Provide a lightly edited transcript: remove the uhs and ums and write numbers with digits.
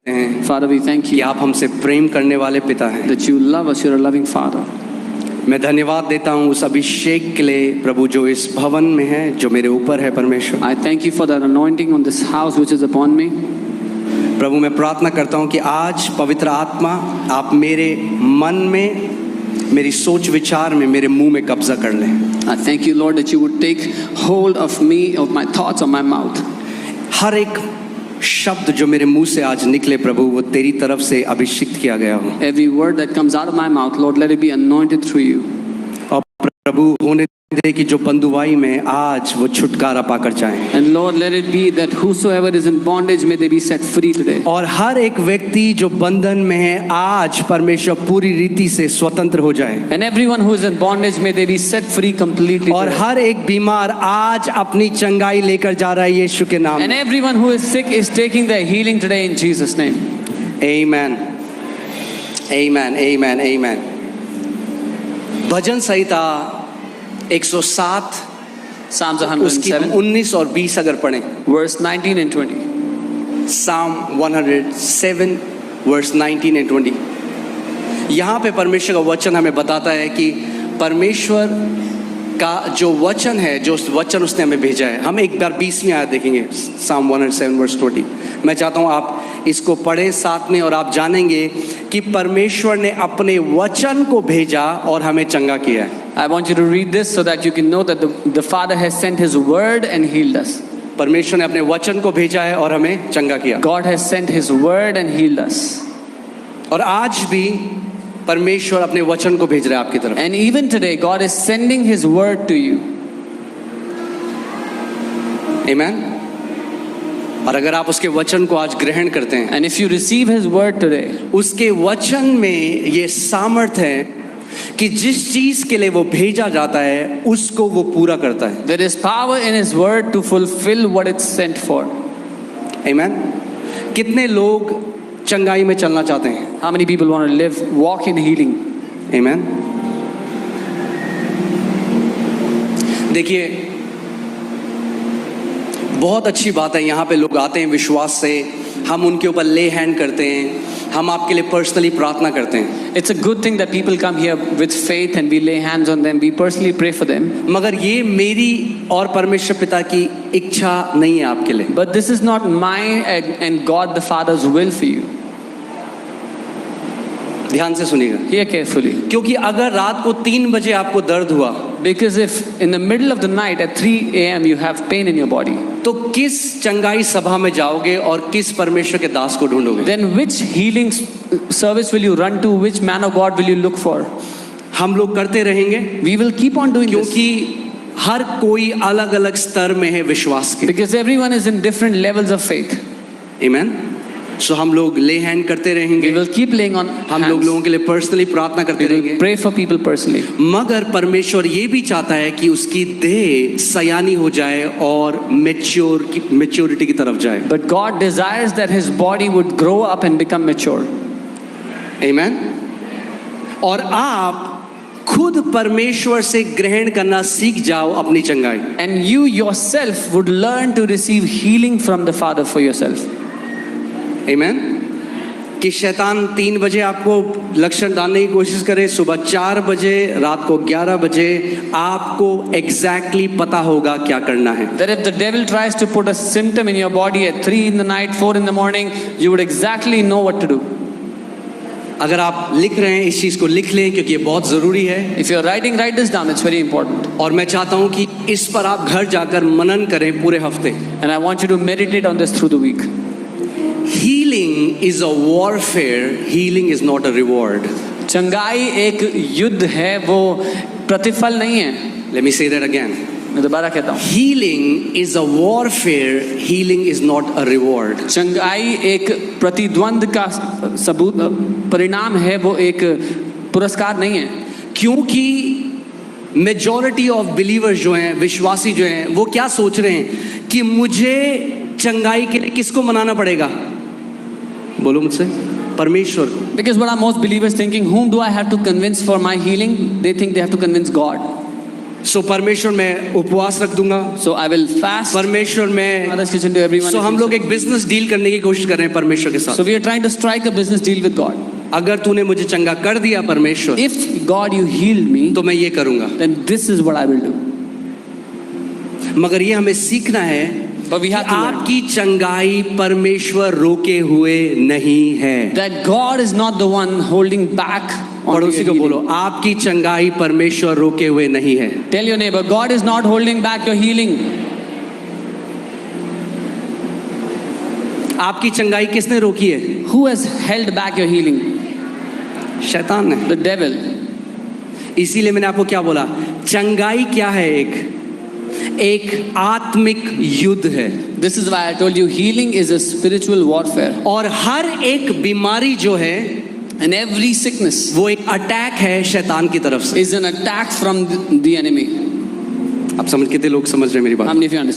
हैं Father, we thank कि you आप हमसे प्रेम करने वाले पिता हैं। that you love us. You're a loving Father. मैं धन्यवाद देता हूँ उस अभिषेक के लिए प्रभु जो इस भवन में है, जो मेरे ऊपर है परमेश्वर। I thank you for that anointing on this house which is upon me. प्रभु मैं प्रार्थना करता हूँ कि आज पवित्र आत्मा आप मेरे मन में, मेरी सोच विचार में, मेरे मुंह में कब्जा कर लें। I thank you, Lord, that you would take hold of me, of my thoughts, of my mouth. हर एक शब्द जो मेरे मुंह से आज निकले प्रभु, वो तेरी तरफ से अभिषिक्त किया गया हो। Every word that comes out of my mouth, Lord, let it be anointed through you. और प्रभु होने दे कि जो बंधुआई में आज वो छुटकारा पाकर जाएं। And Lord, let it be that whosoever is in bondage, may they be set free today. और हर एक व्यक्ति जो बंधन में है आज परमेश्वर पूरी रीति से स्वतंत्र हो जाए। And everyone who is in bondage, may they be set free completely और today. हर एक बीमार आज अपनी चंगाई लेकर जा रहा है यीशु के नाम And में। everyone who is sick is taking their healing today in Jesus' name. Amen. Amen. Amen. Amen. Bhajan Samhita 107 Psalms उसकी 107, 19 और 20 अगर पढ़ें, verse 19 and 20. Psalm 107 verse 19 and 20, यहाँ पे परमेश्वर का वचन हमें बताता है कि परमेश्वर का जो वचन है, जो वचन उसने हमें भेजा है। हम एक बार 20वीं आयत देखेंगे, Psalm 107 verse 20। मैं चाहता हूँ आप इसको पढ़ें साथ में और आप जानेंगे कि परमेश्वर ने अपने वचन को भेजा और हमें चंगा किया है। I want you to read this so that you can know that the Father has sent His word and healed us. परमेश्वर ने अपने वचन को भेजा है और हमें चंगा किया। God has sent His word and healed us. और आज भी परमेश्वर अपने वचन को भेज रहा है आपकी तरफ। And even today, God is sending His word to you. Amen. और अगर आप उसके वचन को आज ग्रहण करते हैं, And if you receive His word today, उसके वचन में ये सामर्थ है कि जिस चीज के लिए वो भेजा जाता है उसको वो पूरा करता है। there is power in His word to fulfill what it's sent for. Amen. कितने लोग चंगाई में चलना चाहते हैं? How many people want to live, walk in healing? Amen. देखिए, बहुत अच्छी बात है, यहाँ पे लोग आते हैं विश्वास से, हम उनके ऊपर ले हैंड करते हैं, हम आपके लिए पर्सनली प्रार्थना करते हैं। It's a good thing that people come here with faith and we lay hands on them. We personally pray for them. मगर ये मेरी और परमेश्वर पिता की इच्छा नहीं है आपके लिए। But this is not my and God the Father's will for you. ध्यान से सुनिएगा, Hear carefully. क्योंकि अगर रात को 3 बजे आपको दर्द हुआ, Because if in the middle of the night at 3 a.m. you have pain in your body, तो किस चंगाई सभा में जाओगे और किस परमेश्वर के दास को ढूंढोगे? then which healing service will you run to? Which man of God will you look for? हम लोग करते रहेंगे We will keep on doing this. क्योंकि हर कोई अलग अलग स्तर में है विश्वास के। Because everyone is in different levels of faith. Amen. सो हम लोग ले हैंड करते रहेंगे, We will keep laying on हम लोग hands. लोगों के लिए पर्सनली प्रार्थना करते We will रहेंगे। pray for people personally. मगर परमेश्वर ये भी चाहता है कि उसकी देह सयानी हो जाए और मैच्योरिटी की तरफ जाए। But God desires that His body would grow up and become mature. Amen. और आप खुद परमेश्वर से ग्रहण करना सीख जाओ अपनी चंगाई। And you yourself would learn to receive healing from the Father for yourself. Amen. कि शैतान 3 बजे आपको लक्षण डालने की कोशिश करे, सुबह 4 बजे, रात को 11 बजे, आपको एग्जैक्टली पता होगा क्या करना है। That if the devil tries to put a symptom in your body at 3 in the night, 4 in the morning, you would exactly know what to do. अगर आप लिख रहे हैं इस चीज को लिख लें क्योंकि ये बहुत जरूरी है। If you're writing, write this down. It's very important. और मैं चाहता हूं कि इस पर आप घर जाकर मनन करें पूरे हफ्ते। And I want you to meditate on this through the week. Healing is a warfare. Healing is not a reward. चंगाई एक युद्ध है, वो प्रतिफल नहीं है। Let me say that again. मैं दोबारा कहता हूँ, Healing is a warfare. Healing is not a reward. चंगाई एक प्रतिद्वंद का सबूत परिणाम है, वो एक पुरस्कार नहीं है। क्योंकि मेजॉरिटी ऑफ बिलीवर्स जो हैं, विश्वासी जो हैं, वो क्या सोच रहे हैं कि मुझे चंगाई के लिए किसको मनाना पड़ेगा? बोलो मुझसे, परमेश्वर। Because what are most believers thinking? Whom do I have to convince for my healing? They think they have to convince God. सो परमेश्वर में उपवास रख दूंगा, So I will fast. परमेश्वर में Father's kitchen to everyone. सो हम लोग एक बिजनेस डील करने की कोशिश कर रहे हैं परमेश्वर के साथ। So we are trying to strike a business deal with God. अगर तूने मुझे चंगा कर दिया परमेश्वर, If God you healed me, तो मैं ये करूंगा। then this is what I will do. मगर ये हमें सीखना है But we कि have to learn आपकी चंगाई परमेश्वर रोके हुए नहीं है। that God is not the one holding back on पड़ोसी your को healing. बोलो, आपकी चंगाई परमेश्वर रोके हुए नहीं है। Tell your neighbor, God is not holding back your healing. आपकी चंगाई किसने रोकी है? Who has held back your healing? शैतान ने। The devil. इसीलिए मैंने आपको क्या बोला, चंगाई क्या है? एक आत्मिक युद्ध है, This is why I told you healing is a spiritual warfare. और हर एक बीमारी जो है And every sickness वो एक अटैक है शैतान की तरफ से। is an attack from the enemy. आप समझ, कितने लोग समझ रहे हैं मेरी How बात? many of you understand?